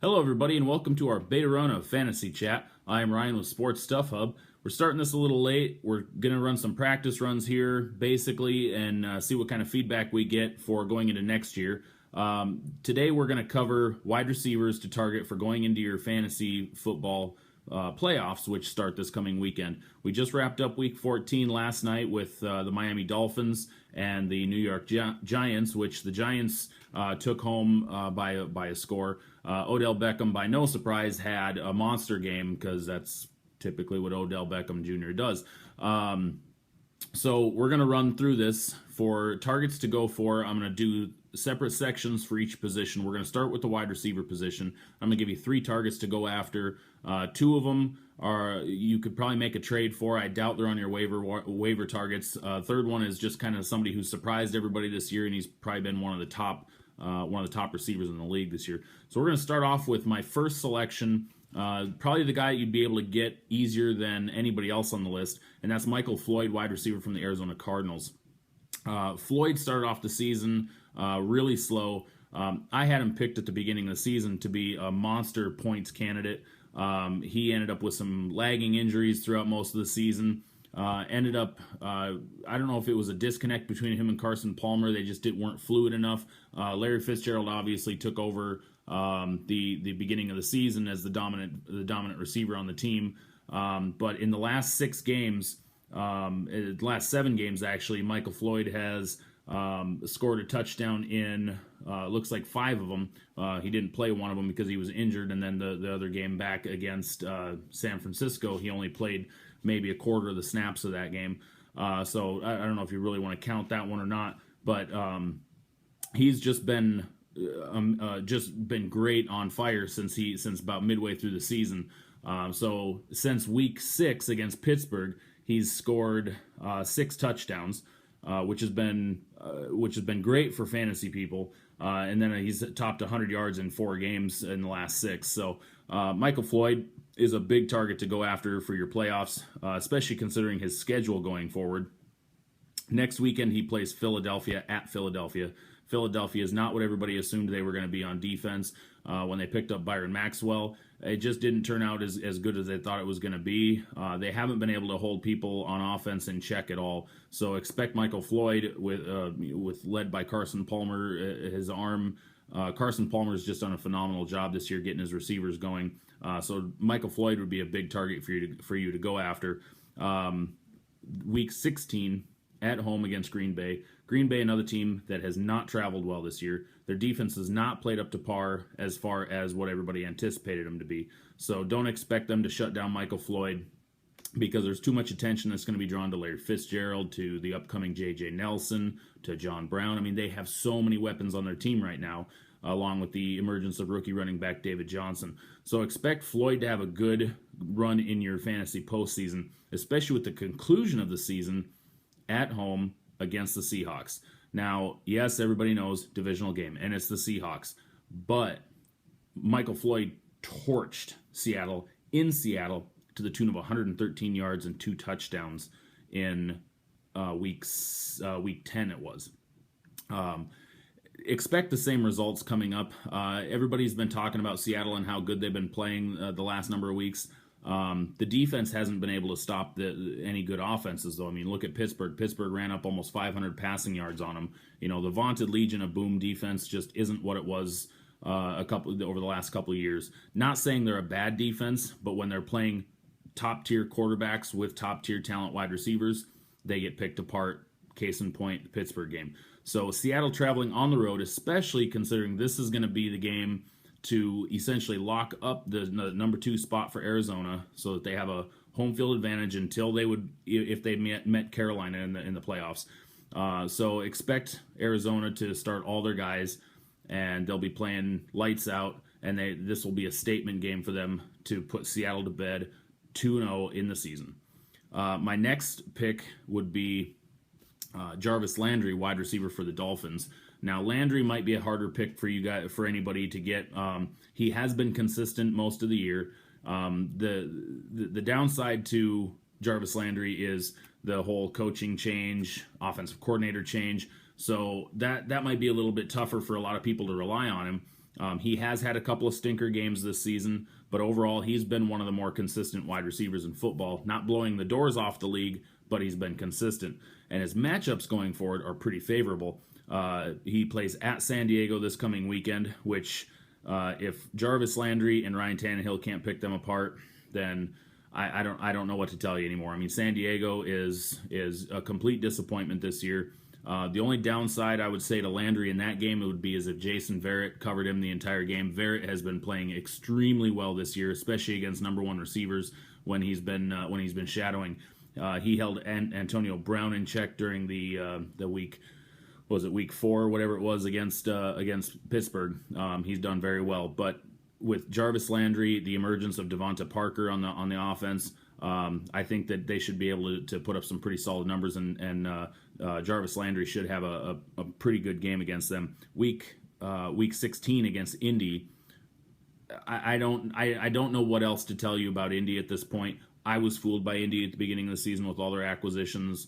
Hello, everybody, and welcome to our beta run of Fantasy Chat. I am Ryan with Sports Stuff Hub. We're starting this a little late. We're going to run some practice runs here, basically, and see what kind of feedback we get for going into next year. Today, we're going to cover wide receivers to target for going into your fantasy football playoffs, which start this coming weekend. We just wrapped up Week 14 last night with the Miami Dolphins and the New York Giants, which the Giants took home by a score. Odell Beckham, by no surprise, had a monster game because that's typically what Odell Beckham Jr. does. So we're going to run through this for targets to go for. I'm going to do separate sections for each position. We're going to start with the wide receiver position. I'm going to give you 3 targets to go after. 2 of them are you could probably make a trade for. I doubt they're on your waiver targets. Third one is just kind of somebody who surprised everybody this year, and he's probably been one of the top receivers in the league this year. So we're going to start off with my first selection. Probably the guy you'd be able to get easier than anybody else on the list, and that's Michael Floyd, wide receiver from the Arizona Cardinals. Floyd started off the season really slow. I had him picked at the beginning of the season to be a monster points candidate. He ended up with some lagging injuries throughout most of the season. I don't know if it was a disconnect between him and Carson Palmer. They just weren't fluid enough. Larry Fitzgerald obviously took over the beginning of the season as the dominant receiver on the team. But in the last 6 games, the last 7 games actually, Michael Floyd has scored a touchdown in looks like 5 of them. He didn't play one of them because he was injured, and then the other game back against San Francisco, he only played maybe a quarter of the snaps of that game. So I don't know if you really want to count that one or not, but he's just been great on fire since about midway through the season. So since week 6 against Pittsburgh, he's scored 6 touchdowns, which has been great for fantasy people. And then he's topped 100 yards in 4 games in the last 6. So Michael Floyd is a big target to go after for your playoffs, especially considering his schedule going forward. Next weekend, he plays Philadelphia at Philadelphia. Philadelphia is not what everybody assumed they were going to be on defense when they picked up Byron Maxwell. It just didn't turn out as good as they thought it was going to be. They haven't been able to hold people on offense in check at all. So expect Michael Floyd with led by Carson Palmer, his arm. Carson Palmer has just done a phenomenal job this year getting his receivers going. So Michael Floyd would be a big target for you to go after. Week 16 at home against Green Bay. Green Bay, another team that has not traveled well this year. Their defense has not played up to par as far as what everybody anticipated them to be. So don't expect them to shut down Michael Floyd because there's too much attention that's going to be drawn to Larry Fitzgerald, to the upcoming J.J. Nelson, to John Brown. I mean, they have so many weapons on their team right now, along with the emergence of rookie running back David Johnson. So expect Floyd to have a good run in your fantasy postseason, especially with the conclusion of the season at home against the Seahawks. Now, yes, everybody knows divisional game, and it's the Seahawks, but Michael Floyd torched Seattle in Seattle to the tune of 113 yards and 2 touchdowns in week 10 it was. Expect the same results coming up. Everybody's been talking about Seattle and how good they've been playing the last number of weeks. The defense hasn't been able to stop any good offenses, though. I mean, look at Pittsburgh. Pittsburgh ran up almost 500 passing yards on them. You know, the vaunted Legion of Boom defense just isn't what it was over the last couple of years. Not saying they're a bad defense, but when they're playing top-tier quarterbacks with top-tier talent wide receivers, they get picked apart. Case in point, the Pittsburgh game. So Seattle traveling on the road, especially considering this is going to be the game to essentially lock up the number 2 spot for Arizona, so that they have a home field advantage until if they met Carolina in the playoffs. So expect Arizona to start all their guys, and they'll be playing lights out. And this will be a statement game for them to put Seattle to bed, 2-0 in the season. My next pick would be Jarvis Landry, wide receiver for the Dolphins. Now, Landry might be a harder pick for anybody to get. He has been consistent most of the year. The downside to Jarvis Landry is the whole coaching change, offensive coordinator change. So that might be a little bit tougher for a lot of people to rely on him. He has had a couple of stinker games this season, but overall, he's been one of the more consistent wide receivers in football. Not blowing the doors off the league, but he's been consistent. And his matchups going forward are pretty favorable. He plays at San Diego this coming weekend, which if Jarvis Landry and Ryan Tannehill can't pick them apart, then I don't know what to tell you anymore. I mean, San Diego is a complete disappointment this year. The only downside I would say to Landry in that game would be is if Jason Verrett covered him the entire game. Verrett has been playing extremely well this year, especially against number one receivers when he's been shadowing. He held Antonio Brown in check during the week. Was it week 4 or whatever it was against Pittsburgh? He's done very well, but with Jarvis Landry, the emergence of Devonta Parker on the offense, I think that they should be able to put up some pretty solid numbers, and Jarvis Landry should have a pretty good game against them. Week 16 against Indy, I don't know what else to tell you about Indy at this point. I was fooled by Indy at the beginning of the season with all their acquisitions.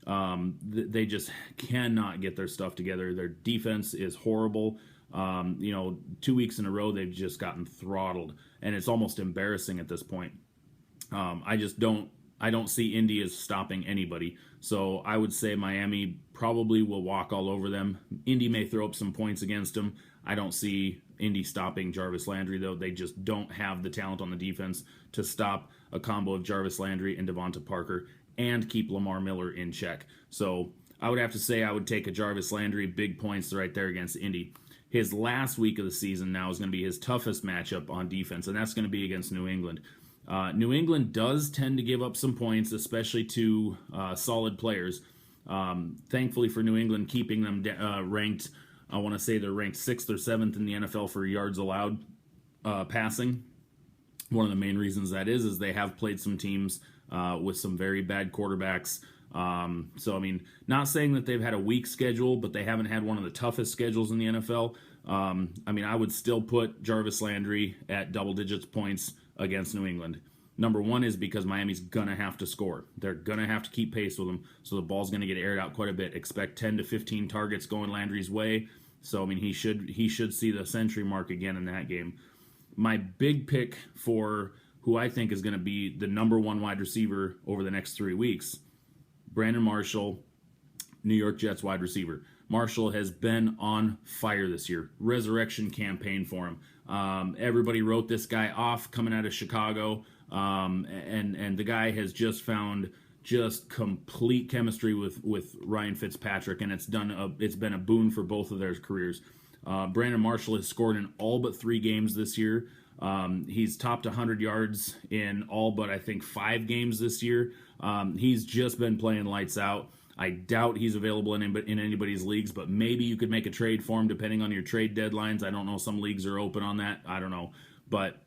They just cannot get their stuff together. Their defense is horrible. 2 weeks in a row they've just gotten throttled, and it's almost embarrassing at this point. I don't see Indy as stopping anybody. So I would say Miami probably will walk all over them. Indy may throw up some points against them. I don't see Indy stopping Jarvis Landry, though. They just don't have the talent on the defense to stop a combo of Jarvis Landry and Devonta Parker and keep Lamar Miller in check. So I would have to say I would take a Jarvis Landry, big points right there against Indy. His last week of the season now is going to be his toughest matchup on defense, and that's going to be against New England. New England does tend to give up some points, especially to solid players. Thankfully for New England, keeping them ranked, I want to say they're ranked 6th or 7th in the NFL for yards allowed passing. One of the main reasons that is they have played some teams with some very bad quarterbacks. So, I mean, not saying that they've had a weak schedule, but they haven't had one of the toughest schedules in the NFL. I mean, I would still put Jarvis Landry at double digits points against New England. Number one is because Miami's going to have to score. They're going to have to keep pace with them, so the ball's going to get aired out quite a bit. Expect 10 to 15 targets going Landry's way. So, I mean, he should see the century mark again in that game. My big pick for who I think is going to be the number one wide receiver over the next 3 weeks, Brandon Marshall, New York Jets wide receiver. Marshall has been on fire this year. Resurrection campaign for him. Everybody wrote this guy off coming out of Chicago, and the guy has just found just complete chemistry with Ryan Fitzpatrick, and it's been a boon for both of their careers. Brandon Marshall has scored in all but 3 games this year. He's topped 100 yards in all but I think 5 games this year. He's just been playing lights out. I doubt he's available in anybody's leagues, but maybe you could make a trade for him depending on your trade deadlines. I don't know. Some leagues are open on that. I don't know. But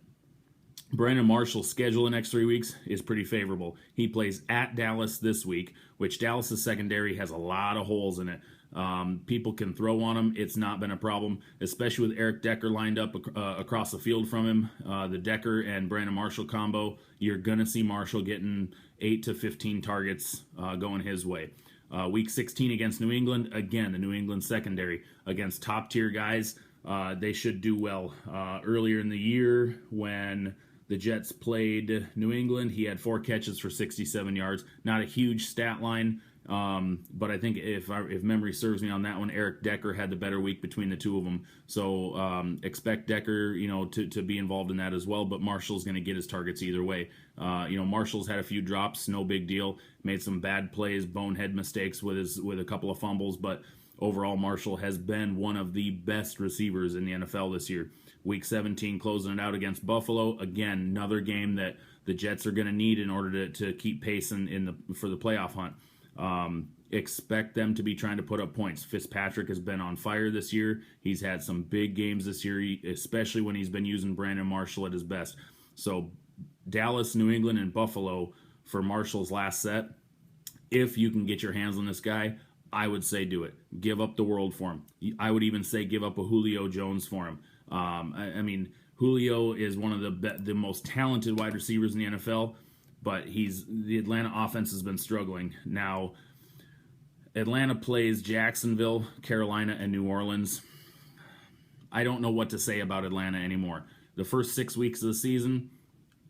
Brandon Marshall's schedule the next 3 weeks is pretty favorable. He plays at Dallas this week, which Dallas's secondary has a lot of holes in it. People can throw on him. It's not been a problem, especially with Eric Decker lined up across the field from him. The Decker and Brandon Marshall combo, you're going to see Marshall getting 8 to 15 targets going his way. Week 16 against New England, again, the New England secondary against top-tier guys, they should do well. Earlier in the year, when the Jets played New England, he had 4 catches for 67 yards. Not a huge stat line, but I think if memory serves me on that one, Eric Decker had the better week between the two of them. So expect Decker, to be involved in that as well. But Marshall's going to get his targets either way. Marshall's had a few drops, no big deal. Made some bad plays, bonehead mistakes with a couple of fumbles, but overall Marshall has been one of the best receivers in the NFL this year. Week 17 closing it out against Buffalo. Again, another game that the Jets are going to need in order to keep pace for the playoff hunt. Expect them to be trying to put up points. Fitzpatrick has been on fire this year. He's had some big games this year, especially when he's been using Brandon Marshall at his best. So Dallas, New England, and Buffalo for Marshall's last set. If you can get your hands on this guy, I would say do it. Give up the world for him. I would even say give up a Julio Jones for him. I mean, Julio is one of the most talented wide receivers in the NFL, but the Atlanta offense has been struggling. Now, Atlanta plays Jacksonville, Carolina, and New Orleans. I don't know what to say about Atlanta anymore. The first 6 weeks of the season,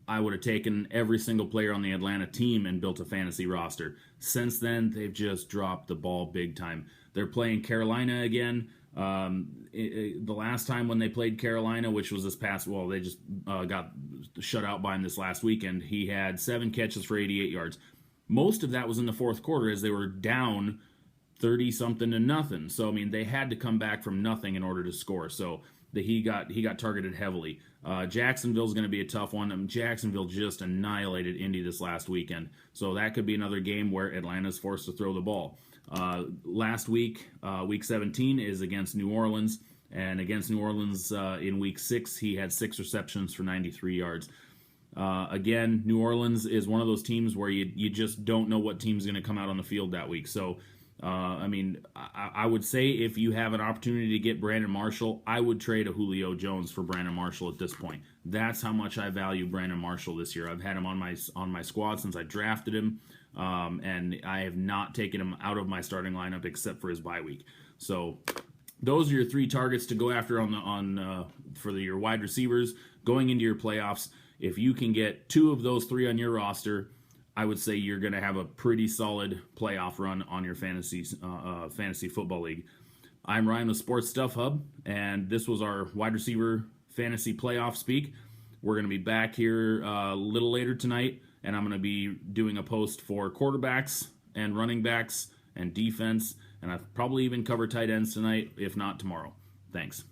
I would have taken every single player on the Atlanta team and built a fantasy roster. Since then, they've just dropped the ball big time. They're playing Carolina again. The last time when they played Carolina, which was this past, well, they just got shut out by him this last weekend. He had 7 catches for 88 yards. Most of that was in the fourth quarter as they were down 30 something to nothing. So I mean, they had to come back from nothing in order to score. So he got targeted heavily. Jacksonville's going to be a tough one. Jacksonville just annihilated Indy this last weekend, so that could be another game where Atlanta's forced to throw the ball. Last week, week 17 is against New Orleans, and against New Orleans in week 6, he had 6 receptions for 93 yards. Again, New Orleans is one of those teams where you just don't know what team's going to come out on the field that week. So, I mean, I would say if you have an opportunity to get Brandon Marshall, I would trade a Julio Jones for Brandon Marshall at this point. That's how much I value Brandon Marshall this year. I've had him on my squad since I drafted him, and I have not taken him out of my starting lineup except for his bye week. So those are your 3 targets to go after for your wide receivers going into your playoffs. If you can get 2 of those 3 on your roster, I would say you're going to have a pretty solid playoff run on your fantasy football league. I'm Ryan with Sports Stuff Hub, and this was our wide receiver fantasy playoff speak. We're going to be back here a little later tonight, and I'm going to be doing a post for quarterbacks and running backs and defense, and I'll probably even cover tight ends tonight, if not tomorrow. Thanks.